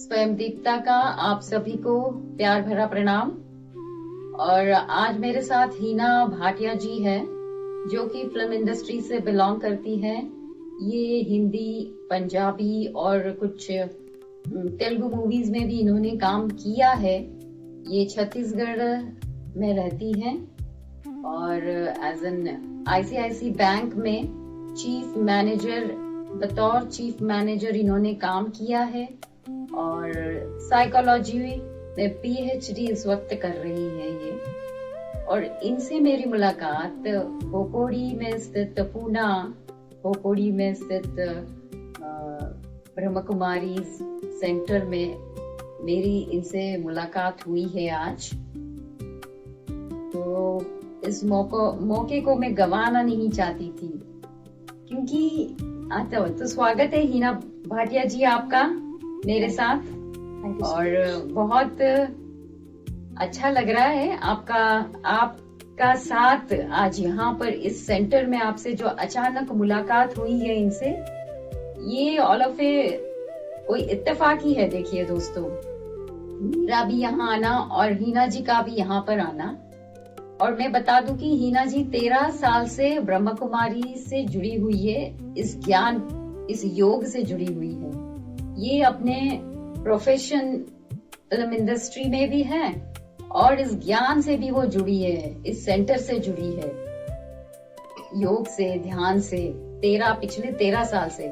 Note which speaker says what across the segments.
Speaker 1: स्वयं दीप्ता का आप सभी को प्यार भरा प्रणाम। और आज मेरे साथ हीना भाटिया जी है, जो कि फिल्म इंडस्ट्री से बिलोंग करती है। ये हिंदी, पंजाबी और कुछ तेलुगु मूवीज में भी इन्होंने काम किया है। ये छत्तीसगढ़ में रहती हैं और एज एन आईसीआईसी बैंक में बतौर चीफ मैनेजर इन्होंने काम किया है और साइकोलॉजी में पीएचडी इस वक्त कर रही है ये। और इनसे मेरी मुलाकात होकोड़ी में स्थित ब्रह्म कुमारी सेंटर में मेरी इनसे मुलाकात हुई है आज। तो इस मौके को मैं गंवाना नहीं चाहती थी, क्योंकि तो स्वागत है हीना भाटिया जी आपका मेरे साथ। और बहुत अच्छा लग रहा है आपका साथ आज यहाँ पर इस सेंटर में। आपसे जो अचानक मुलाकात हुई है इनसे, ये ऑल ऑफ कोई इत्तेफाक ही है। देखिए दोस्तों, मेरा भी यहाँ आना और हीना जी का भी यहाँ पर आना। और मैं बता दूं कि हीना जी 13 साल से ब्रह्म कुमारी से जुड़ी हुई है, इस योग से जुड़ी हुई है। ये अपने प्रोफेशन फिल्म इंडस्ट्री में भी है और इस ज्ञान से भी वो जुड़ी है, इस सेंटर से जुड़ी है, योग से, ध्यान से पिछले 13 साल से।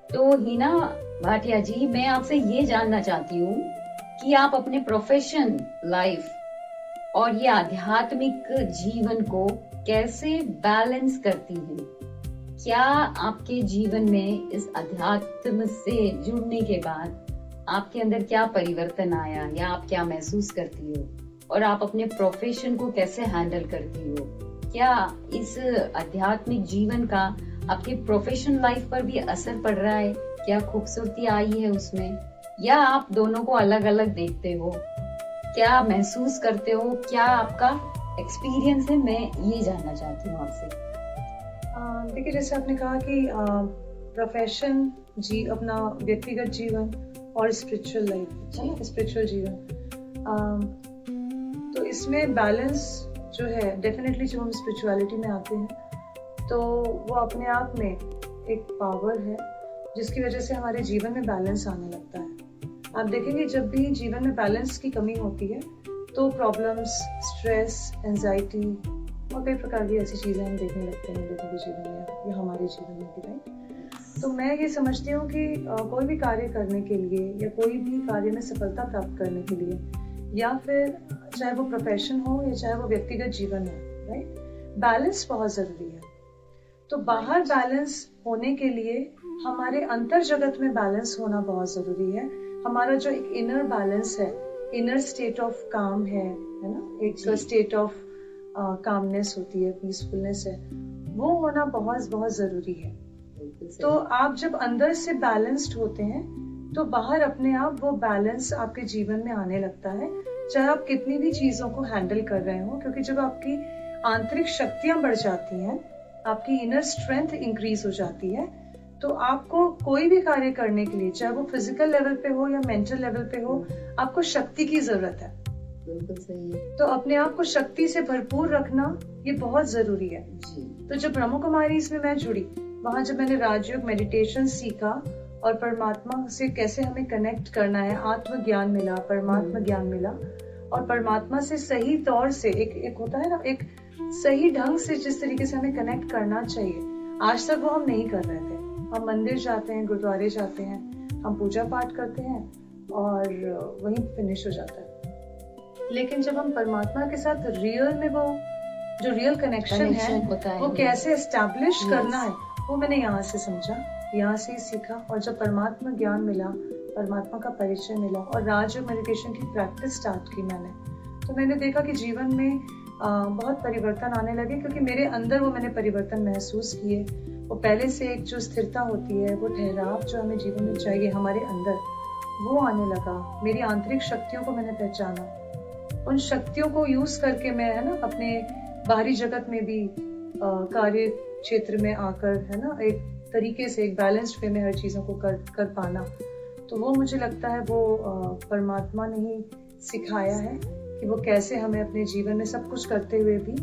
Speaker 1: तो हीना भाटिया जी, मैं आपसे ये जानना चाहती हूँ कि आप अपने प्रोफेशन लाइफ और ये आध्यात्मिक जीवन को कैसे बैलेंस करती हैं? क्या आपके जीवन में इस अध्यात्म से जुड़ने के बाद आपके अंदर क्या परिवर्तन आया, या आप क्या महसूस करती हो, और आप अपने प्रोफेशन को कैसे हैंडल करती हो? क्या इस आध्यात्मिक जीवन का आपके प्रोफेशन लाइफ पर भी असर पड़ रहा है? क्या खूबसूरती आई है उसमें, या आप दोनों को अलग अलग देखते हो? क्या महसूस करते हो? क्या आपका एक्सपीरियंस है? मैं ये जानना चाहती हूँ आपसे।
Speaker 2: देखिए, जैसे आपने कहा कि प्रोफेशन अपना व्यक्तिगत जीवन और स्पिरिचुअल लाइफ, स्पिरिचुअल जीवन, तो इसमें बैलेंस जो है, डेफिनेटली जब हम स्पिरिचुअलिटी में आते हैं तो वो अपने आप में एक पावर है जिसकी वजह से हमारे जीवन में बैलेंस आने लगता है। आप देखेंगे, जब भी जीवन में बैलेंस की कमी होती है तो प्रॉब्लम्स, स्ट्रेस, एंजाइटी और कई प्रकार की ऐसी चीज़ें हम देखने लगते हैं लोगों के जीवन में या हमारे जीवन में भी। राइट? तो मैं ये समझती हूँ कि कोई भी कार्य करने के लिए या कोई भी कार्य में सफलता प्राप्त करने के लिए, या फिर चाहे वो प्रोफेशन हो या चाहे वो व्यक्तिगत जीवन हो, राइट, बैलेंस बहुत ज़रूरी है। तो बाहर बैलेंस होने के लिए हमारे अंतर जगत में बैलेंस होना बहुत ज़रूरी है। हमारा जो एक इनर बैलेंस है, इनर स्टेट ऑफ काम है ना, एक स्टेट ऑफ कामनेस होती है, पीसफुलनेस है, वो होना बहुत बहुत जरूरी है। तो आप जब अंदर से बैलेंस्ड होते हैं तो बाहर अपने आप वो बैलेंस आपके जीवन में आने लगता है, चाहे आप कितनी भी चीजों को हैंडल कर रहे हो। क्योंकि जब आपकी आंतरिक शक्तियां बढ़ जाती हैं, आपकी इनर स्ट्रेंथ इंक्रीज हो जाती है, तो आपको कोई भी कार्य करने के लिए, चाहे वो फिजिकल लेवल पे हो या मेंटल लेवल पे हो, आपको शक्ति की जरूरत है।
Speaker 1: बिल्कुल सही है।
Speaker 2: तो अपने आप को शक्ति से भरपूर रखना ये बहुत जरूरी है
Speaker 1: जी।
Speaker 2: तो जब ब्रह्म कुमारी इसमें मैं जुड़ी, वहां जब मैंने राजयोग मेडिटेशन सीखा और परमात्मा से कैसे हमें कनेक्ट करना है, आत्मज्ञान मिला, परमात्मा ज्ञान मिला, और परमात्मा से सही तौर से एक होता है ना, एक सही ढंग से जिस तरीके से हमें कनेक्ट करना चाहिए, आज तक वो हम नहीं कर रहे थे। हम मंदिर जाते हैं, गुरुद्वारे जाते हैं, हम पूजा पाठ करते हैं और वहीं फिनिश हो जाता है। लेकिन जब हम परमात्मा के साथ रियल में वो जो रियल कनेक्शन है वो कैसे एस्टैब्लिश करना है, वो मैंने यहाँ से समझा, यहाँ से ही सीखा। और जब परमात्मा ज्ञान मिला, परमात्मा का परिचय मिला और राजयोग मेडिटेशन की प्रैक्टिस स्टार्ट की मैंने, तो मैंने देखा कि जीवन में बहुत परिवर्तन आने लगे। क्योंकि मेरे अंदर वो मैंने परिवर्तन महसूस किए। वो पहले से एक जो स्थिरता होती है, वो ठहराव जो हमें जीवन में चाहिए हमारे अंदर, वो आने लगा। मेरी आंतरिक शक्तियों को मैंने पहचाना, उन शक्तियों को यूज करके मैं, है ना, अपने बाहरी जगत में भी कार्य क्षेत्र में आकर, है ना, एक तरीके से एक बैलेंस्ड वे में हर चीजों को कर पाना। तो वो मुझे लगता है वो परमात्मा ने ही सिखाया है कि वो कैसे हमें अपने जीवन में सब कुछ करते हुए भी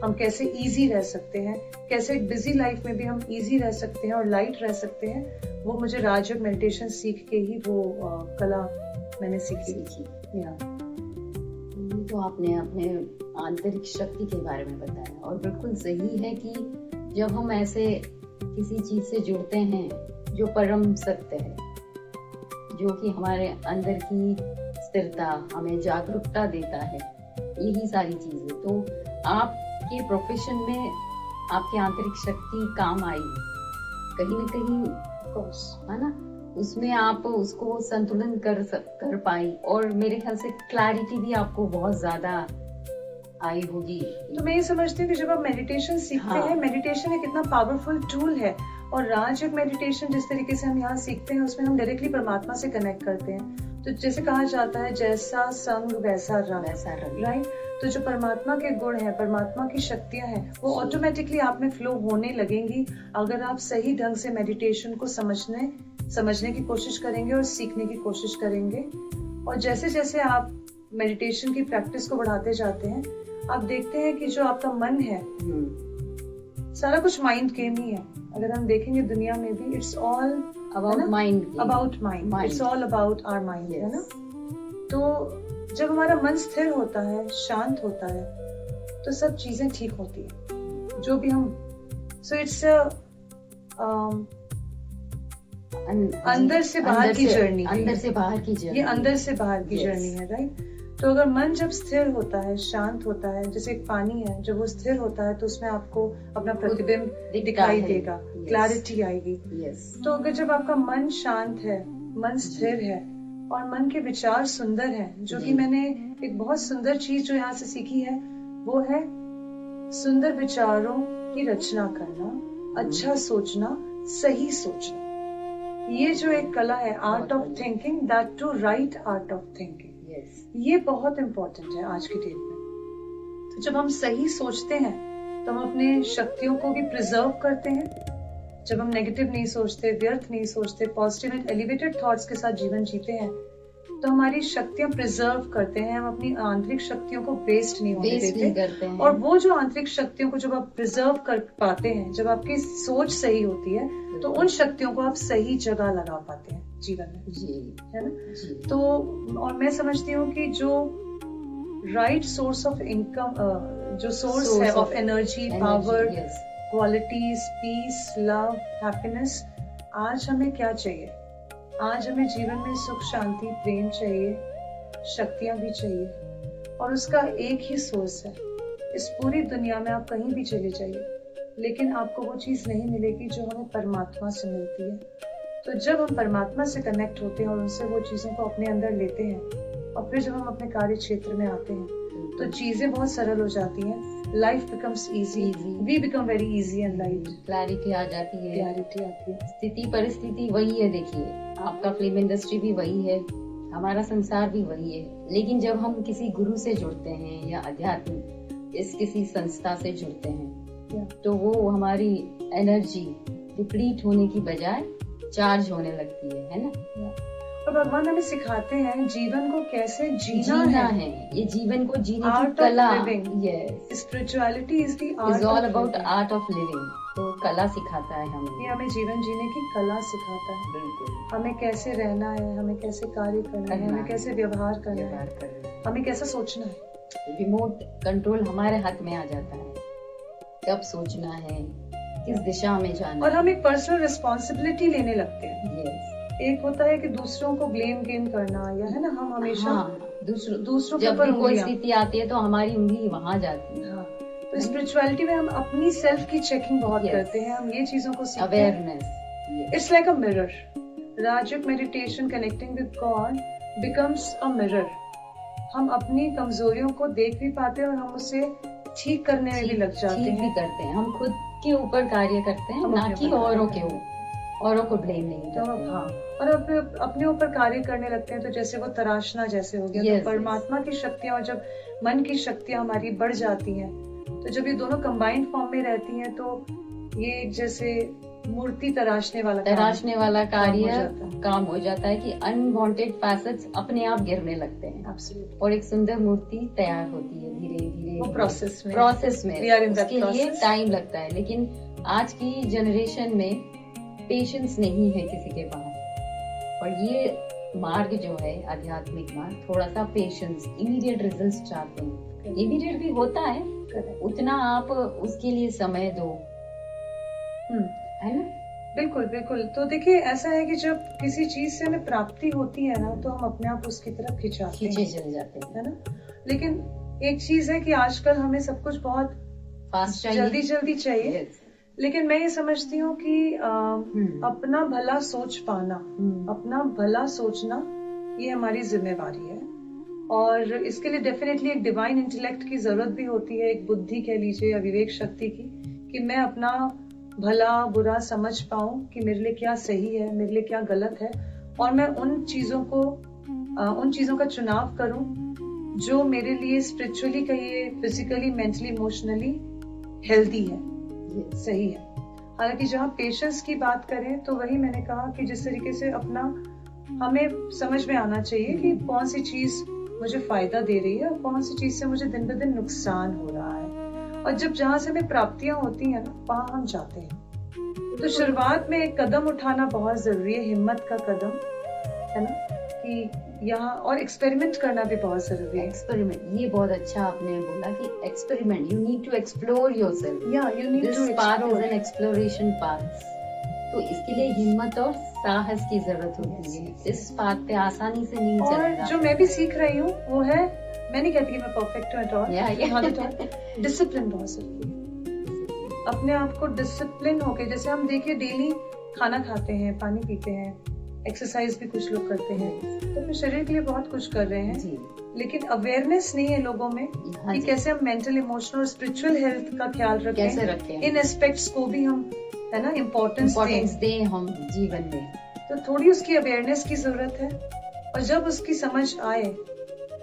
Speaker 2: हम कैसे इजी रह सकते हैं, कैसे एक बिजी लाइफ में भी हम इजी रह सकते हैं और लाइट रह सकते हैं। वो मुझे राजयोग मेडिटेशन सीख के ही वो कला मैंने सीखी।
Speaker 1: तो आपने अपने आंतरिक शक्ति के बारे में बताया और बिल्कुल सही है कि जब हम ऐसे किसी चीज से जुड़ते हैं जो परम सत्य है, जो कि हमारे अंदर की स्थिरता, हमें जागरूकता देता है, यही सारी चीजें, तो आपके प्रोफेशन में आपकी आंतरिक शक्ति काम आई कहीं न कहीं, है ना? उसमें आप उसको संतुलन कर पाई और मेरे ख्याल से क्लैरिटी भी आपको बहुत ज्यादा आई होगी।
Speaker 2: तो मैं ये समझती हूँ कि जब आप मेडिटेशन सीखते हैं, मेडिटेशन एक इतना पावरफुल टूल है और राजयोग मेडिटेशन जिस तरीके से हम यहाँ सीखते हैं उसमें हम डायरेक्टली परमात्मा से कनेक्ट करते हैं। तो जैसे कहा जाता है जैसा संग वैसा रंग, राइट? तो जो परमात्मा के गुण हैं, परमात्मा की शक्तियां हैं, वो ऑटोमेटिकली आप में फ्लो होने लगेंगी अगर आप सही ढंग से मेडिटेशन को समझने की कोशिश करेंगे और सीखने की कोशिश करेंगे। और जैसे जैसे आप मेडिटेशन की प्रैक्टिस को बढ़ाते जाते हैं, आप देखते हैं कि जो आपका मन है, सारा कुछ माइंड गेम ही है। अगर हम देखेंगे दुनिया में भी, it's all about mind, it's all about our mind, है ना? तो जब हमारा मन स्थिर होता है, शांत होता है, तो सब चीजें ठीक होती है। जो भी हम इट्स अंदर से बाहर की जर्नी, ये अंदर से बाहर की जर्नी है, राइट? तो अगर मन जब स्थिर होता है, शांत होता है, जैसे एक पानी है, जब वो स्थिर होता है तो उसमें आपको अपना प्रतिबिंब दिखाई देगा, क्लैरिटी आएगी। तो अगर जब आपका मन शांत है, मन स्थिर है और मन के विचार सुंदर हैं, जो कि मैंने एक बहुत सुंदर चीज जो यहाँ से सीखी है वो है सुंदर विचारों की रचना करना, अच्छा सोचना, सही सोचना। ये जो एक कला है, art of thinking, that too right art of thinking, ये बहुत इंपॉर्टेंट है आज की डेट में। तो जब हम सही सोचते हैं तो हम अपने शक्तियों को भी प्रिजर्व करते हैं। जब हम नेगेटिव नहीं सोचते, व्यर्थ नहीं सोचते, पॉजिटिव एंड एलिवेटेड थॉट्स के साथ जीवन जीते हैं, तो हमारी शक्तियां प्रिजर्व करते हैं। हम अपनी आंतरिक शक्तियों को वेस्ट नहीं होने देते। और वो जो आंतरिक शक्तियों को जब आप प्रिजर्व कर पाते हैं, जब आपकी सोच सही होती है, तो उन शक्तियों को आप सही जगह लगा पाते हैं जीवन में, है ना? तो और मैं समझती हूँ कि जो राइट सोर्स ऑफ इनकम, जो सोर्स है of energy, power, qualities, peace, love, happiness, आज हमें क्या चाहिए? आज हमें जीवन में सुख, शांति, प्रेम चाहिए, शक्तियां भी चाहिए, और उसका एक ही सोर्स है। इस पूरी दुनिया में आप कहीं भी चले जाइए, लेकिन आपको वो चीज नहीं मिलेगी जो हमें परमात्मा से मिलती है। तो जब हम परमात्मा से कनेक्ट होते हैं और उनसे वो चीजों को अपने अंदर लेते हैं, और फिर जब हम अपने कार्य क्षेत्र में आते हैं, तो चीजें बहुत सरल हो जाती हैं। Life becomes easy, we become very easy and light.
Speaker 1: Clarity आ जाती है, स्थिति परिस्थिति वही है। देखिए, आपका फिल्म इंडस्ट्री भी वही है, हमारा संसार भी वही है। लेकिन जब हम किसी गुरु से जुड़ते हैं या अध्यात्म इस किसी संस्था से जुड़ते हैं, तो वो हमारी एनर्जी डिप्लीट होने की बजाय चार्ज होने लगती है ना?
Speaker 2: और भगवान हमें सिखाते हैं जीवन को कैसे जीना है।
Speaker 1: ये जीवन को जीने की कला,
Speaker 2: spirituality is
Speaker 1: all about art of living. तो कला सिखाता है हमें,
Speaker 2: ये हमें जीवन जीने की कला सिखाता है।
Speaker 1: बिल्कुल,
Speaker 2: हमें कैसे रहना है, हमें कैसे कार्य करना है, हमें कैसे व्यवहार करना है, हमें कैसा सोचना है।
Speaker 1: रिमोट कंट्रोल हमारे हाथ में आ जाता है, कब सोचना है, किस दिशा में जाना,
Speaker 2: और हम एक पर्सनल रिस्पॉन्सिबिलिटी लेने लगते हैं। एक होता है कि दूसरों को ब्लेम गेम करना, या है ना, हम हमेशा दूसरों के ऊपर
Speaker 1: कोई स्थिति आती है तो हमारी उंगली वहां जाती है।
Speaker 2: तो स्पिरिचुअलिटी में हम अपनी सेल्फ की चेकिंग बहुत करते हैं, हम ये चीजों को सीखते हैं। Awareness, it's like a mirror. Rajyoga meditation, connecting with God becomes a mirror. हम अपनी कमजोरियों को देख भी पाते हैं और हम उसे ठीक करने में भी लग जाते हैं।
Speaker 1: हम खुद के ऊपर कार्य करते हैं, ना कि औरों को ब्लेम नहीं करते।
Speaker 2: हाँ, और अपने ऊपर कार्य करने लगते हैं। तो जैसे वो तराशना जैसे हो गया, तो परमात्मा की शक्तियां और जब मन की शक्तियां हमारी बढ़ जाती हैं, तो जब ये दोनों कंबाइंड फॉर्म में रहती हैं, तो ये जैसे मूर्ति तराशने वाला
Speaker 1: कार्य काम हो जाता है कि अनवांटेड फैसेट्स अपने आप गिरने लगते हैं।
Speaker 2: Absolutely.
Speaker 1: और एक सुंदर मूर्ति तैयार होती है धीरे धीरे
Speaker 2: प्रोसेस में
Speaker 1: उसके लिए टाइम लगता है। लेकिन आज की जनरेशन में पेशेंस नहीं है किसी के पास, और ये मार्ग जो है आध्यात्मिक मार्ग, थोड़ा सा पेशेंस, इमीडिएट रिजल्ट्स चाहते हैं। इमीडिएट भी होता है, उतना आप उसके लिए समय दो, है ना?
Speaker 2: बिल्कुल बिल्कुल। तो देखिए, ऐसा है कि जब किसी चीज से हमें प्राप्ति होती है ना, तो हम अपने आप उसकी तरफ खींचे
Speaker 1: चले जाते हैं,
Speaker 2: है ना? लेकिन एक चीज है कि आजकल हमें सब कुछ बहुत
Speaker 1: फास्ट
Speaker 2: जल्दी चाहिए। लेकिन मैं ये समझती हूँ कि अपना भला सोच पाना, अपना भला सोचना, ये हमारी जिम्मेवारी है। और इसके लिए डेफिनेटली एक डिवाइन इंटेलेक्ट की जरूरत भी होती है, एक बुद्धि कह लीजिए या विवेक शक्ति की, कि मैं अपना भला बुरा समझ पाऊं कि मेरे लिए क्या सही है, मेरे लिए क्या गलत है, और मैं उन चीजों का चुनाव करूं जो मेरे लिए स्पिरिचुअली कहिए, फिजिकली, मेंटली, इमोशनली हेल्दी है, सही है। हालांकि जहाँ पेशेंस की बात करें तो वही मैंने कहा कि जिस तरीके से अपना हमें समझ में आना चाहिए कि कौन सी चीज मुझे फायदा दे रही है और कौन सी चीज से मुझे दिन ब दिन नुकसान हो रहा है। और जब जहाँ से हमें प्राप्तियां होती हैं ना, वहां हम जाते हैं। तो शुरुआत में एक कदम उठाना बहुत जरूरी है, हिम्मत का कदम, है ना, कि यहाँ, और एक्सपेरिमेंट करना भी बहुत जरूरी है।
Speaker 1: एक्सपेरिमेंट, ये बहुत अच्छा आपने बोला कि experiment, you need to explore yourself.
Speaker 2: You need to
Speaker 1: path is an exploration path. तो इसके लिए हिम्मत और साहस की जरूरत होती है। इस पाथ पे आसानी से नहीं चलना।
Speaker 2: और जो मैं भी सीख रही हूँ वो है, मैं नहीं कहती कि मैं परफेक्ट हूँ एट ऑल, डिसिप्लिन बहुत जरूरी है। अपने आप को डिसिप्लिन होके, जैसे हम देखिए डेली खाना खाते हैं, पानी पीते हैं, एक्सरसाइज भी कुछ लोग करते हैं, तो अपने शरीर के लिए बहुत कुछ कर रहे हैं, लेकिन अवेयरनेस नहीं है लोगों में कि कैसे हम मेंटल, इमोशनल और स्पिरिचुअल हेल्थ का ख्याल रखें। इन एस्पेक्ट्स को भी हम, है ना, इम्पोर्टेंस
Speaker 1: दें हम जीवन में।
Speaker 2: तो थोड़ी उसकी अवेयरनेस की जरूरत है, और जब उसकी समझ आए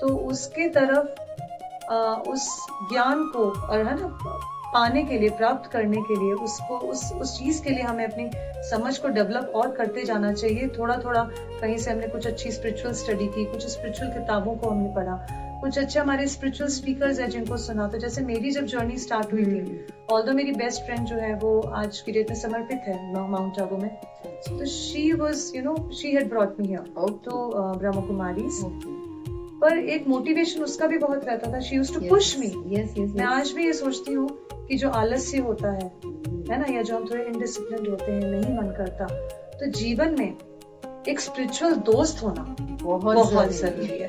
Speaker 2: तो उसके तरफ उस ज्ञान को, और है ना, पाने के लिए, प्राप्त करने के लिए, उसको उस चीज के लिए हमें अपनी समझ को डेवलप और करते जाना चाहिए। थोड़ा थोड़ा कहीं से हमने कुछ अच्छी स्पिरिचुअल स्टडी की, कुछ स्पिरिचुअल किताबों को हमने पढ़ा, कुछ अच्छे हमारे स्पिरिचुअल स्पीकर्स हैं जिनको सुना। तो जैसे मेरी जब जर्नी स्टार्ट हुई थी, ऑल्दो मेरी बेस्ट फ्रेंड जो है वो आज की डेट में समर्पित है माउंट आबू में, तो she was, you know, she had brought me here to Brahma Kumaris. पर एक मोटिवेशन उसका भी बहुत रहता था, she used to push me. मैं आज भी ये सोचती हूँ कि जो आलस्य होता है ना, या जो हम थोड़े इनडिसिप्लिन्ड होते हैं, नहीं मन करता, तो जीवन में एक स्पिरिचुअल दोस्त होना बहुत जरूरी है,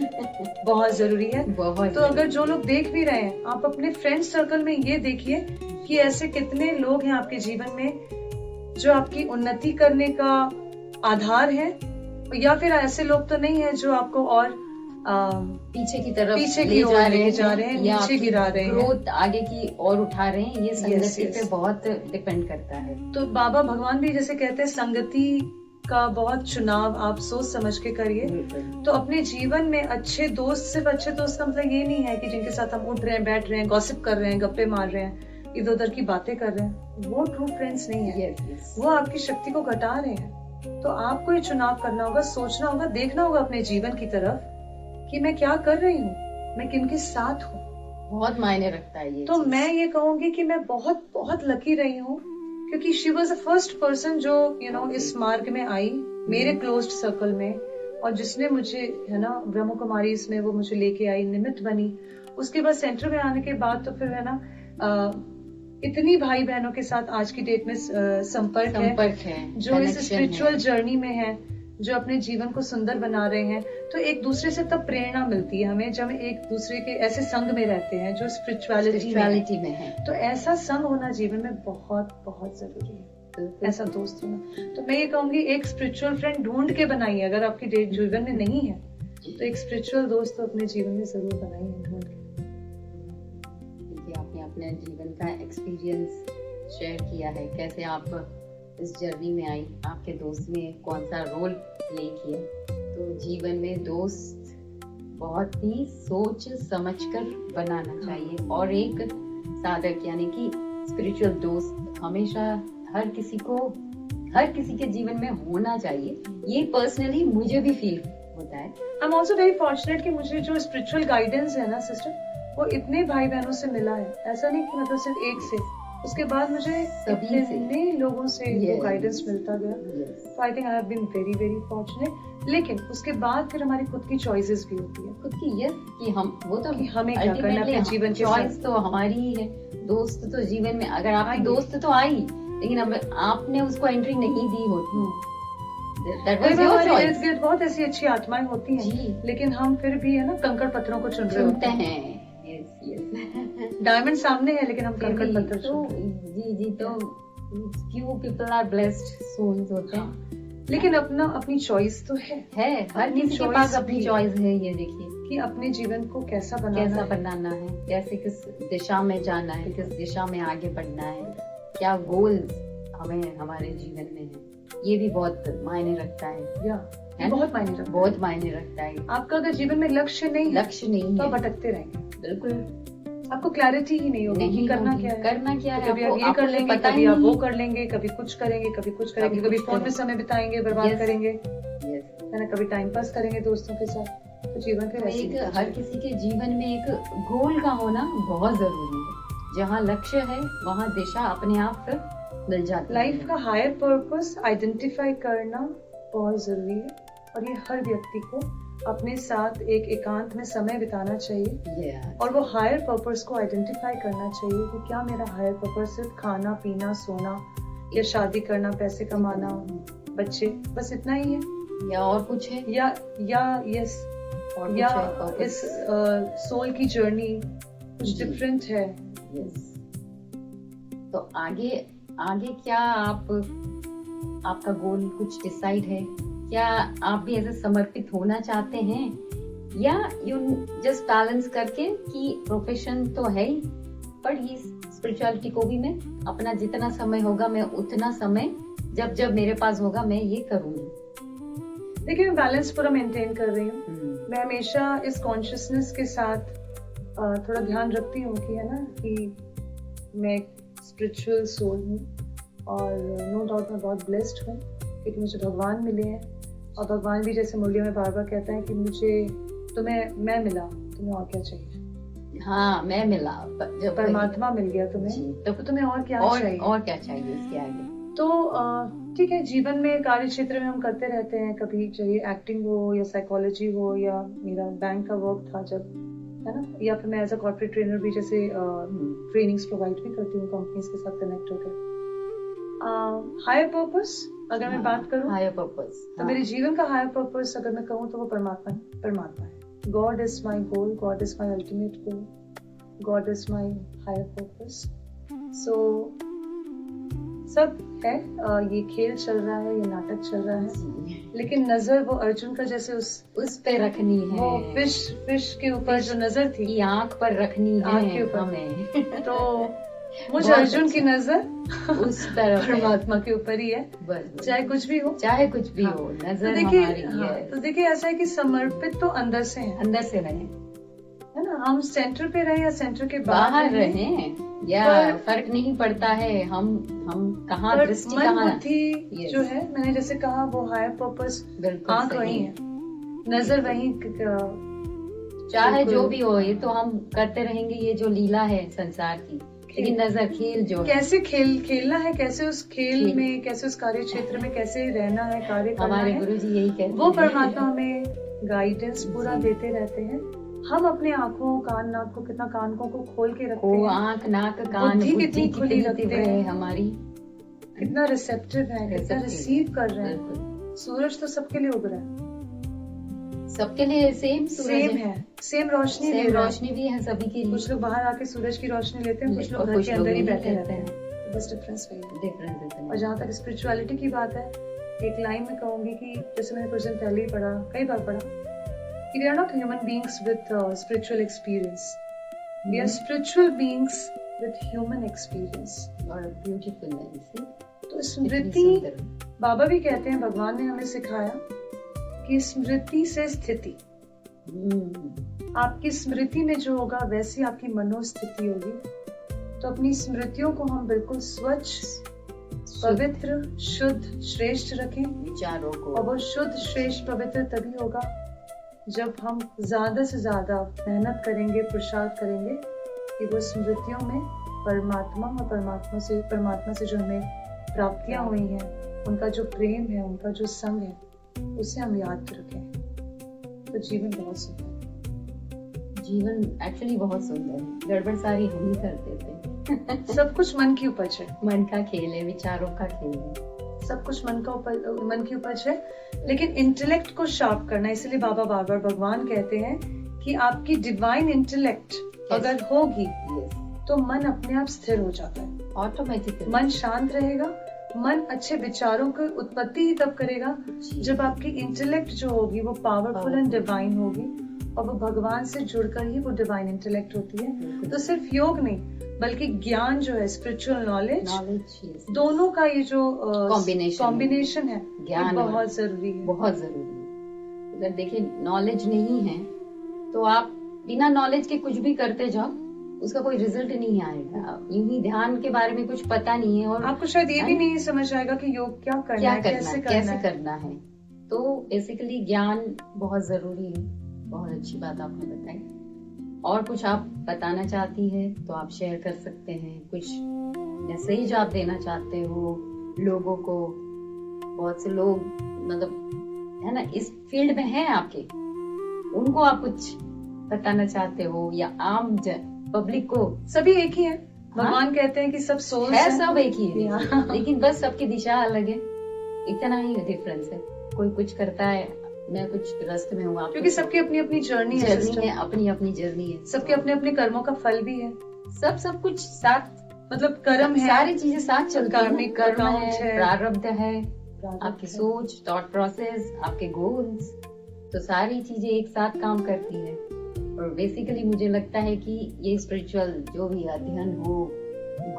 Speaker 2: बहुत जरूरी है। तो अगर जो लोग देख भी रहे हैं, आप अपने फ्रेंड सर्कल में ये देखिए कि ऐसे कितने लोग हैं आपके जीवन में जो आपकी उन्नति करने का आधार है, या फिर ऐसे लोग तो नहीं है जो आपको और
Speaker 1: पीछे की तरफ
Speaker 2: ले जा रहे हैं, नीचे गिरा रहे हैं,
Speaker 1: ग्रोथ आगे की और उठा रहे हैं। ये संगति पे बहुत डिपेंड करता है।
Speaker 2: तो बाबा भगवान भी जैसे कहते हैं, संगति का बहुत चुनाव आप सोच समझ के करिए। तो अपने जीवन में अच्छे दोस्त, सिर्फ अच्छे दोस्त का मतलब ये नहीं है कि जिनके साथ हम उठ रहे हैं, बैठ रहे हैं, गॉसिप कर रहे हैं, गप्पे मार रहे हैं, इधर उधर की बातें कर रहे हैं, वो ट्रू फ्रेंड्स नहीं है। वो आपकी शक्ति को घटा रहे हैं। तो आपको ये चुनाव करना होगा, सोचना होगा, देखना होगा अपने जीवन की तरफ कि मैं क्या कर रही हूँ, मैं किनके साथ हूँ।
Speaker 1: बहुत मायने रखता है ये।
Speaker 2: तो मैं ये कहूंगी कि मैं बहुत बहुत लकी रही हूँ, क्योंकि she was the first person जो इस मार्ग में आई मेरे क्लोज्ड सर्कल में, और जिसने मुझे, है ना, ब्रह्म कुमारी इसमें वो मुझे लेके आई, निमित्त बनी। उसके बाद सेंटर में आने के बाद तो फिर, है ना, इतनी भाई बहनों के साथ आज की डेट में संपर्क है, जो इस स्पिरिचुअल जर्नी में है, जो अपने जीवन को सुंदर बना रहे हैं। तो एक दूसरे से तब प्रेरणा मिलती है हमें, जब हम एक दूसरे के ऐसे संग में रहते हैं जो स्पिरिचुअलिटी में है। तो ऐसा संग होना जीवन में बहुत बहुत जरूरी है, ऐसा दोस्त होना। तो मैं ये कहूंगी, एक स्पिरिचुअल फ्रेंड ढूंढ के बनाइए। अगर आपके जीवन में नहीं है तो एक स्पिरिचुअल दोस्त तो अपने जीवन में जरूर बनाइए, ढूंढ के।
Speaker 1: आपने अपने जीवन का एक्सपीरियंस शेयर किया है, कैसे आप इस जर्नी में आई, आपके दोस्त ने कौन सा रोल प्ले किया। तो जीवन में दोस्त बहुत ही सोच समझकर बनाना चाहिए, और एक साधक यानी कि स्पिरिचुअल दोस्त हमेशा हर किसी को हर किसी के जीवन में होना चाहिए, ये पर्सनली मुझे भी फील होता है।
Speaker 2: I am also very fortunate कि मुझे जो स्पिरिचुअल गाइडेंस है ना सिस्टर, वो इतने भाई बहनों से मिला है। ऐसा नहीं कि मतलब सिर्फ एक से, उसके बाद मुझे
Speaker 1: सभी से।
Speaker 2: इतने लोगों से
Speaker 1: Yes.
Speaker 2: वो गाइडेंस मिलता गया।
Speaker 1: Yes.
Speaker 2: तो I think I have been very very fortunate. लेकिन उसके बाद फिर हमारी खुद की चॉइसेस भी होती है
Speaker 1: खुद की यस कि हम वो तो
Speaker 2: कि हमें क्या करना है
Speaker 1: ultimately
Speaker 2: अपने जीवन के
Speaker 1: चॉइस
Speaker 2: साथ।
Speaker 1: तो हमारी ही है। दोस्त तो जीवन में अगर आपकी
Speaker 2: आएंगे।
Speaker 1: दोस्त तो आई, लेकिन अब आपने उसको एंट्री नहीं दी होती, that
Speaker 2: कई
Speaker 1: was
Speaker 2: बार
Speaker 1: your
Speaker 2: हमारे
Speaker 1: choice।
Speaker 2: इर्द गिर्द बहुत ऐसी अच्छी आत्माएं होती हैं,
Speaker 1: जी।
Speaker 2: लेकिन हम फिर भी है ना कंकड़ पत्थरों को चुन रहे
Speaker 1: चुनते
Speaker 2: होते हैं।
Speaker 1: हैं। यस यस
Speaker 2: डायमंड सामने है लेकिन हम कंकड़ पत्थर
Speaker 1: तो
Speaker 2: चुन रहे हैं।
Speaker 1: जी जी तो few people are blessed souls होते हैं।
Speaker 2: लेकिन अपनी चॉइस तो है
Speaker 1: हर
Speaker 2: अपनी
Speaker 1: किसी के
Speaker 2: choice
Speaker 1: पास अपनी
Speaker 2: भी है।
Speaker 1: चॉइस है। ये देखिए
Speaker 2: कि अपने जीवन को कैसा बनाना
Speaker 1: कैसा
Speaker 2: है।
Speaker 1: बनाना है, कैसे किस दिशा में जाना है, किस दिशा में आगे बढ़ना है, क्या गोल्स हमें हमारे जीवन में है, ये भी बहुत मायने रखता है।
Speaker 2: या
Speaker 1: है ना?
Speaker 2: बहुत मायने रखता है।
Speaker 1: बहुत मायने रखता है।
Speaker 2: आपका अगर जीवन में लक्ष्य नहीं है
Speaker 1: लक्ष्य नहीं
Speaker 2: तो आप
Speaker 1: है,
Speaker 2: भटकते रहेंगे।
Speaker 1: बिल्कुल
Speaker 2: आपको क्लैरिटी ही नहीं होगी कि
Speaker 1: नहीं
Speaker 2: करना
Speaker 1: होगी।
Speaker 2: क्या है।
Speaker 1: करना क्या
Speaker 2: तो
Speaker 1: है,
Speaker 2: कभी आप ये
Speaker 1: आपको
Speaker 2: कर लेंगे,
Speaker 1: पता
Speaker 2: कभी
Speaker 1: ही
Speaker 2: आप वो
Speaker 1: नहीं।
Speaker 2: कर लेंगे, कभी कुछ करेंगे, कभी कुछ करेंगे,
Speaker 1: कभी
Speaker 2: कभी
Speaker 1: कुछ
Speaker 2: फोन में
Speaker 1: करेंगे।
Speaker 2: समय बिताएंगे, बर्बाद
Speaker 1: Yes.
Speaker 2: करेंगे,
Speaker 1: Yes.
Speaker 2: है ना, कभी टाइम पास करेंगे दोस्तों के साथ। तो जीवन फिर
Speaker 1: तो
Speaker 2: ऐसे ही
Speaker 1: एक
Speaker 2: बीतता
Speaker 1: हर
Speaker 2: है।
Speaker 1: किसी के जीवन में एक गोल का होना बहुत जरूरी है। जहाँ लक्ष्य है वहाँ दिशा अपने आप फिर मिल जाती है।
Speaker 2: लाइफ का हायर पर्पस आइडेंटिफाई करना बहुत जरूरी है, और ये हर व्यक्ति को अपने साथ एक एकांत में समय बिताना चाहिए,
Speaker 1: Yes.
Speaker 2: और वो हायर पर्पस को आइडेंटिफाई करना चाहिए कि क्या मेरा हायर पर्पस सिर्फ खाना पीना सोना या शादी करना, पैसे कमाना, बच्चे, बस इतना ही है,
Speaker 1: या और कुछ है,
Speaker 2: या यस,
Speaker 1: और
Speaker 2: या
Speaker 1: कुछ है, और
Speaker 2: इस सोल की जर्नी कुछ
Speaker 1: जी।
Speaker 2: डिफरेंट है।
Speaker 1: Yes. तो आगे आगे क्या आपका गोल कुछ डिसाइड है क्या? आप भी ऐसे समर्पित होना चाहते हैं, या यू जस्ट बैलेंस करके कि प्रोफेशन तो है ही, पर ये स्पिरिचुअलिटी को भी मैं अपना जितना समय होगा मैं उतना समय जब जब मेरे पास होगा मैं ये करूंगी।
Speaker 2: देखिए मैं बैलेंस पूरा मेंटेन कर रही हूँ। मैं हमेशा इस कॉन्शियसनेस के साथ थोड़ा ध्यान रखती हूँ कि है ना कि मैं स्पिरिचुअल सोल हूँ, और नो डाउट मैं बहुत ब्लेस्ड हूँ क्योंकि मुझे भगवान मिले हैं, और भगवान भी जैसे मुरलियों में बार बार कहता है कि मुझे मैं मिला, तुम्हें और क्या चाहिए।
Speaker 1: हाँ, मैं मिला, जब
Speaker 2: परमात्मा मिल गया तुम्हें, तो तुम्हें और क्या चाहिए।
Speaker 1: और क्या चाहिए इसके आगे।
Speaker 2: तो ठीक है, जीवन में कार्य क्षेत्र में हम करते रहते हैं, कभी चाहिए एक्टिंग हो या साइकोलॉजी हो, या मेरा बैंक का वर्क था जब, है ना, या फिर मैं एज अ कॉर्पोरेट ट्रेनर भी जैसे ट्रेनिंग्स प्रोवाइड भी करती हूँ कंपनीज के साथ कनेक्ट होकर। हायर पर्पस अगर मैं बात करूँ,
Speaker 1: हायर पर्पस,
Speaker 2: तो मेरे जीवन का हायर पर्पस अगर मैं कहूँ तो वो परमात्मा है। God is my goal, God is my ultimate goal, God is my higher purpose. So सब है, ये खेल चल रहा है, ये नाटक चल रहा है, लेकिन नजर वो अर्जुन का जैसे उस
Speaker 1: पे रखनी है,
Speaker 2: वो फिश के ऊपर जो नजर थी,
Speaker 1: की आंख पर रखनी है,
Speaker 2: आंख के ऊपर
Speaker 1: हमें।
Speaker 2: तो मुझे अर्जुन की नजर
Speaker 1: उस तरफ
Speaker 2: परमात्मा के ऊपर ही है,
Speaker 1: बस
Speaker 2: चाहे कुछ भी हो,
Speaker 1: चाहे कुछ भी हो, नजर
Speaker 2: तो देखिए
Speaker 1: हमारी है।
Speaker 2: तो देखिए ऐसा है कि समर्पित तो अंदर से है,
Speaker 1: अंदर से रहे,
Speaker 2: है ना, हम सेंटर पे रहे या सेंटर के
Speaker 1: बाहर
Speaker 2: बाहर
Speaker 1: रहे, या फर्क नहीं पड़ता है, हम कहाँ
Speaker 2: पर
Speaker 1: दृष्टि
Speaker 2: मन
Speaker 1: कहाँ।
Speaker 2: बुद्धि जो है, मैंने जैसे कहा वो हायर पर्पस,
Speaker 1: बिल्कुल
Speaker 2: आंख वही है, नजर वही,
Speaker 1: चाहे जो भी हो, ये तो हम करते रहेंगे, ये जो लीला है संसार की, लेकिन नजर खेल जो है,
Speaker 2: कैसे खेलना है, कैसे उस खेल में, कैसे उस कार्य क्षेत्र में कैसे रहना है, कार्य करना
Speaker 1: हमारे
Speaker 2: है,
Speaker 1: गुरुजी यही कहते
Speaker 2: वो
Speaker 1: हैं।
Speaker 2: परमात्मा हमें गाइडेंस पूरा देते रहते हैं। हम अपने आंखों कान नाक को कितना कानों को खोल के रखते हैं,
Speaker 1: आंख नाक कान
Speaker 2: बुद्धि
Speaker 1: बुद्धि
Speaker 2: कितनी खुली रखते हैं,
Speaker 1: हमारी
Speaker 2: कितना रिसेप्टिव है, कितना रिसीव कर रहे हैं।
Speaker 1: बिल्कुल।
Speaker 2: सूरज तो सबके लिए उग रहा है,
Speaker 1: सबके लिए सेम
Speaker 2: है, सेम रोशनी दे
Speaker 1: सेम
Speaker 2: रहा है।
Speaker 1: रोशनी भी है सभी के लिए।
Speaker 2: कुछ लोग बाहर आके सूरज की रोशनी लेते हैं, कुछ लोग
Speaker 1: और
Speaker 2: घर
Speaker 1: कुछ
Speaker 2: के
Speaker 1: लोग
Speaker 2: अंदर ही
Speaker 1: नहीं
Speaker 2: बैठे
Speaker 1: रहते
Speaker 2: रहते हैं। बस डिफरेंस वही है।
Speaker 1: डिफरेंस इतना
Speaker 2: और जहाँ तक स्पिरिचुअलिटी की बात है, एक लाइन में कहूंगी कि जैसे मैंने कुछ दिन पहले ही पढ़ा, कई बार पढ़ा, कि we are not human beings with spiritual experience, we are spiritual beings with human experience.
Speaker 1: और ब्यूटीफुल है।
Speaker 2: तो स्मृति, बाबा भी कहते हैं, भगवान ने हमें सिखाया कि स्मृति से स्थिति, आपकी स्मृति में जो होगा वैसी आपकी मनोस्थिति होगी। तो अपनी स्मृतियों को हम बिल्कुल स्वच्छ पवित्र, शुद्ध, श्रेष्ठ रखें
Speaker 1: विचारों को।
Speaker 2: और वो शुद्ध, श्रेष्ठ, पवित्र तभी होगा जब हम ज्यादा से ज्यादा मेहनत करेंगे, पुरुषार्थ करेंगे कि वो स्मृतियों में परमात्मा और परमात्मा से जो हमें प्राप्तियां हुई हैं, उनका जो प्रेम है, उनका जो संग है, उसे हम याद रखें। तो जीवन बहुत सुंदर है।
Speaker 1: जीवन एक्चुअली बहुत सुंदर है। गड़बड़ सारी हम ही कर देते हैं।
Speaker 2: सब कुछ मन की उपज है।
Speaker 1: मन का खेल है, विचारों का खेल है।
Speaker 2: सब कुछ मन की उपज है, लेकिन इंटेलेक्ट को शार्प करना। इसलिए बाबा बार बार भगवान कहते हैं कि आपकी डिवाइन इंटेलेक्ट अगर होगी तो मन अपने आप स्थिर हो जाता है,
Speaker 1: ऑटोमेटिकली
Speaker 2: मन शांत रहेगा। मन अच्छे विचारों की उत्पत्ति ही तब करेगा जब आपकी इंटेलेक्ट जो होगी वो पावरफुल एंड डिवाइन होगी, और वो भगवान से जुड़कर ही वो डिवाइन इंटेलेक्ट होती है। तो सिर्फ योग नहीं बल्कि ज्ञान जो है, स्पिरिचुअल नॉलेज, दोनों का ये जो कॉम्बिनेशन है, ज्ञान बहुत जरूरी है।
Speaker 1: बहुत जरूरी है। अगर देखिए नॉलेज नहीं है तो आप बिना नॉलेज के कुछ भी करते जाओ, उसका कोई रिजल्ट नहीं आएगा। यूं ही ध्यान के बारे में कुछ पता नहीं है और
Speaker 2: आपको शायद ये भी नहीं समझ आएगा कि योग क्या करना है, कैसे करना है।
Speaker 1: तो बेसिकली ज्ञान बहुत जरूरी है। बहुत अच्छी बात आपने बताई। और कुछ आप बताना चाहती है तो आप शेयर कर सकते हैं। कुछ मैसेज आप देना चाहते हो लोगों को? बहुत से लोग मतलब है ना इस फील्ड में हैं आपके, उनको आप कुछ बताना चाहते हो या आम पब्लिक को?
Speaker 2: सभी एक ही है। भगवान कहते हैं कि सब सोल्स
Speaker 1: है, सब एक ही है। लेकिन बस सबकी दिशा अलग है, इतना ही डिफरेंस है। कोई कुछ करता है, मैं कुछ रास्ते में हूँ,
Speaker 2: क्योंकि सबकी अपनी अपनी जर्नी है,
Speaker 1: अपनी अपनी जर्नी है।
Speaker 2: सबके अपने अपने कर्मों का फल भी है।
Speaker 1: सब कुछ साथ,
Speaker 2: मतलब कर्म है,
Speaker 1: सारी चीजें साथ चलती हैं।
Speaker 2: कार्मिक कर्म है,
Speaker 1: प्रारब्ध है, आपकी सोच, थॉट प्रोसेस, आपके गोल्स, तो सारी चीजें एक साथ काम करती है। और बेसिकली मुझे लगता है कि ये स्पिरिचुअल जो भी अध्ययन हो,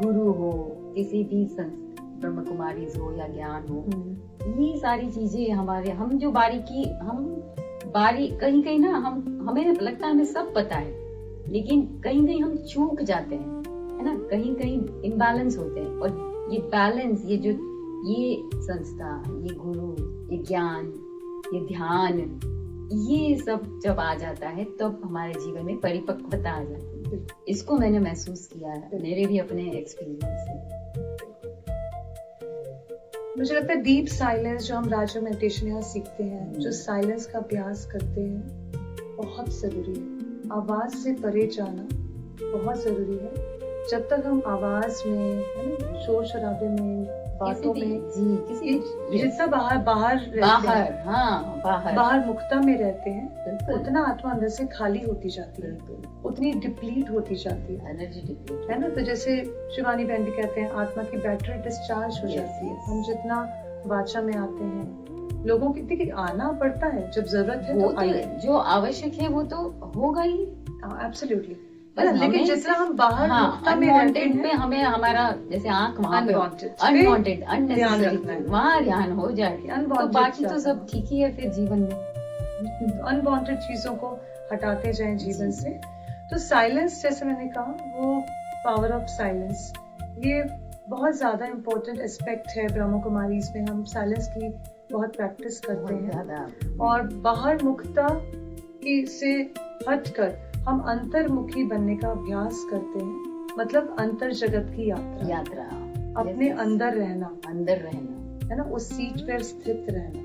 Speaker 1: गुरु हो, किसी भी ब्रह्म कुमारी हो या ज्ञान हो, ये सारी चीजें हमारे हम कहीं कहीं ना हमें लगता है हमें सब पता है, लेकिन कहीं कहीं हम चूक जाते हैं, है ना, कहीं कहीं इम्बैलेंस होते हैं। और ये बैलेंस, ये संस्था, ये गुरु, ये ज्ञान, ये ध्यान, ये सब जब आ जाता है तब हमारे जीवन में परिपक्वता आ जाती है। इसको मैंने महसूस किया है, मेरे भी अपने एक्सपीरियंस से।
Speaker 2: मुझे लगता है डीप साइलेंस जो हम राजो मेडिटेशन यहाँ सीखते हैं, जो साइलेंस का अभ्यास करते हैं, बहुत जरूरी है। आवाज से परे जाना बहुत जरूरी है। जब तक हम आवाज में, है ना, शोर शराबे में, बातों में, जितना बाहर मुक्ता में रहते हैं, उतना आत्मा अंदर से खाली होती जाती है, उतनी डिप्लीट होती जाती है,
Speaker 1: एनर्जी डिप्लीट,
Speaker 2: है ना। तो जैसे शिवानी बहन भी कहते हैं, आत्मा की बैटरी डिस्चार्ज हो जाती है। हम जितना वाचा में आते हैं, लोगों की देखिए आना पड़ता है जब जरूरत है, तो
Speaker 1: जो आवश्यक है वो तो होगा ही,
Speaker 2: एब्सोल्युटली। लेकिन जितना हम बाहर मुक्ता में रहते हैं,
Speaker 1: हमें हमारा जैसे आंख अनवांटेड
Speaker 2: अननेसेसरी
Speaker 1: वहाँ ध्यान हो जाए, तो बाकी तो सब ठीक ही है। फिर जीवन में
Speaker 2: अनवांटेड चीजों को हटाते जाएं जीवन से। तो साइलेंस, जैसे मैंने कहा, वो पावर ऑफ साइलेंस, ये बहुत ज्यादा इम्पोर्टेंट एस्पेक्ट है। ब्रह्म कुमारीज में हम साइलेंस की बहुत प्रैक्टिस करते हैं, और बाहर मुक्ता से हटकर हम अंतर्मुखी बनने का अभ्यास करते हैं। मतलब अंतर जगत की यात्रा, अपने अंदर रहना, है ना, उस सीट पर स्थित रहना।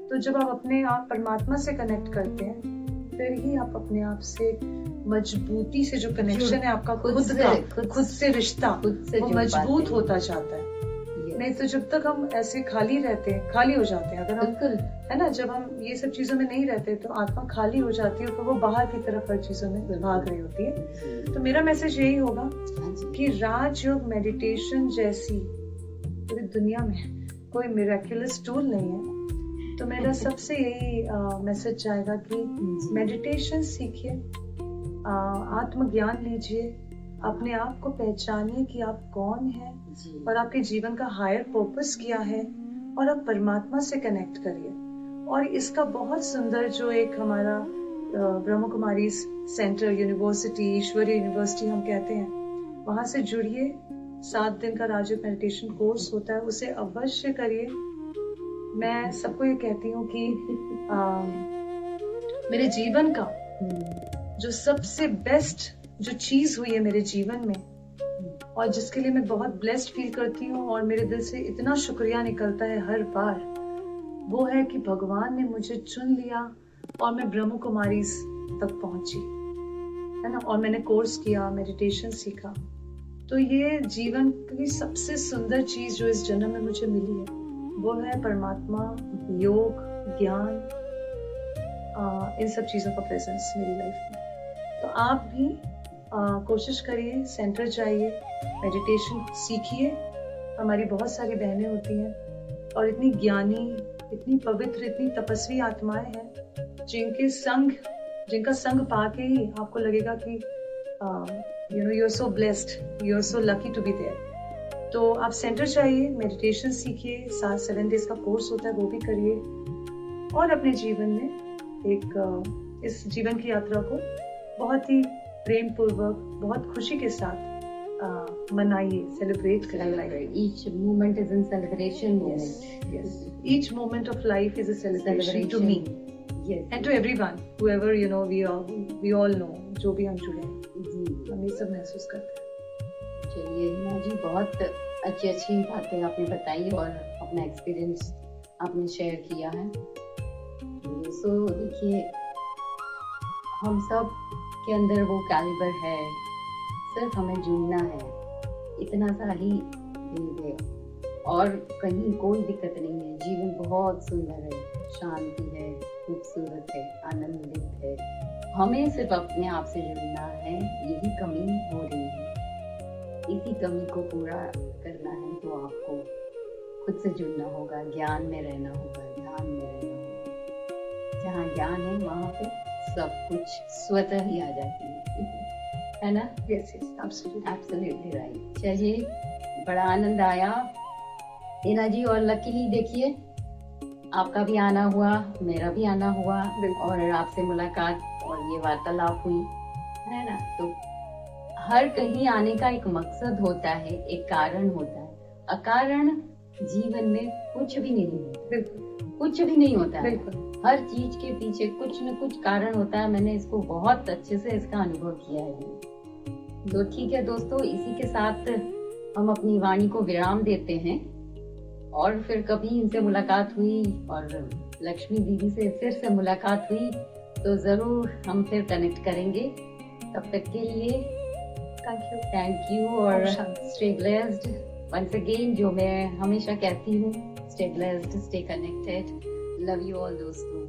Speaker 2: तो जब आप अपने आप परमात्मा से कनेक्ट करते हैं, फिर ही आप अपने आप से मजबूती से, जो कनेक्शन है आपका खुद से रिश्ता, वो मजबूत होता जाता है। नहीं तो जब तक हम ऐसे खाली रहते हैं, खाली हो जाते हैं। अगर हम, है ना, जब हम ये सब चीजों में नहीं रहते तो आत्मा खाली हो जाती है, तो वो बाहर की तरफ हर चीजों में भाग रही होती है। तो मेरा मैसेज यही होगा कि राजयोग मेडिटेशन जैसी पूरी दुनिया में कोई मिरेक्युलस टूल नहीं है। तो मेरा सबसे यही मैसेज जाएगा कि मेडिटेशन सीखिए, आत्मज्ञान लीजिए, अपने आप को पहचानिए कि आप कौन हैं और आपके जीवन का हायर पर्पस क्या है, और आप परमात्मा से कनेक्ट करिए। और इसका बहुत सुंदर जो एक हमारा ब्रह्म कुमारी सेंटर, यूनिवर्सिटी, ईश्वरीय यूनिवर्सिटी हम कहते हैं, वहां से जुड़िए, 7 दिन का राजयोग मेडिटेशन कोर्स होता है, उसे अवश्य करिए। मैं सबको ये कहती हूँ कि मेरे जीवन का जो सबसे बेस्ट जो चीज हुई है मेरे जीवन में, और जिसके लिए मैं बहुत ब्लेस्ड फील करती हूँ और मेरे दिल से इतना शुक्रिया निकलता है हर बार, वो है कि भगवान ने मुझे चुन लिया और मैं ब्रह्म कुमारी तक पहुंची, है ना, और मैंने कोर्स किया, मेडिटेशन सीखा। तो ये जीवन की सबसे सुंदर चीज जो इस जन्म में मुझे मिली है वो है परमात्मा, योग, ज्ञान, इन सब चीजों का प्रेजेंस मेरी लाइफ में। तो आप भी कोशिश करिए, सेंटर जाइए, मेडिटेशन सीखिए। हमारी बहुत सारी बहनें होती हैं और इतनी ज्ञानी, इतनी पवित्र, इतनी तपस्वी आत्माएं हैं जिनका संग पाके ही आपको लगेगा कि you are so blessed, you are so lucky to be there. तो आप सेंटर जाइए, मेडिटेशन सीखिए, 7 डेज का कोर्स होता है वो भी करिए, और अपने जीवन में इस जीवन की यात्रा को बहुत ही प्रेम पूर्वक, बहुत खुशी के साथ मनाइए, सेलिब्रेट करिए।
Speaker 1: Each moment is in celebration moment.
Speaker 2: Yes. Each moment of life is a celebration to me.
Speaker 1: Yes.
Speaker 2: And to everyone, whoever we all know, जो भी हम जुड़े हैं,
Speaker 1: जी,
Speaker 2: हम ये सब महसूस करते हैं।
Speaker 1: चलिए हिना जी, बहुत अच्छी अच्छी बातें आपने बताई और अपना एक्सपीरियंस आपने शेयर किया है। सो देखिए, हम सब के अंदर वो कैलिबर है, सिर्फ हमें जुड़ना है, इतना सा ही भेद है और कहीं कोई दिक्कत नहीं है। जीवन बहुत सुंदर है, शांति है, खूबसूरत है, आनंदित है। हमें सिर्फ अपने आप से जुड़ना है, यही कमी हो रही है। इसी कमी को पूरा करना है तो आपको खुद से जुड़ना होगा, ज्ञान में रहना होगा, ध्यान में रहना होगा। जहाँ ज्ञान है वहाँ पे सब कुछ स्वतः ही आ जाती है ना?
Speaker 2: Yes, absolutely
Speaker 1: right. चलिए, बड़ा आनंद आया हिना जी, और लकीली देखिए आपका भी आना हुआ, मेरा भी आना हुआ, और आपसे मुलाकात और ये वार्तालाप हुई, है ना? तो हर कहीं आने का एक मकसद होता है, एक कारण होता है। अकारण जीवन में कुछ भी नहीं है, कुछ भी नहीं होता है। हर चीज के पीछे कुछ न कुछ कारण होता है। मैंने इसको बहुत अच्छे से इसका अनुभव किया है। तो ठीक है दोस्तों, इसी के साथ हम अपनी वाणी को विराम देते हैं, और फिर कभी इनसे मुलाकात हुई और लक्ष्मी दीदी से फिर से मुलाकात हुई तो जरूर हम फिर कनेक्ट करेंगे। तब तक के लिए थैंक यू और स्टे ब्लेस्ड वंस अगेन, जो मैं हमेशा कहती हूँ, stay blessed, stay connected, love you all दोस्तों।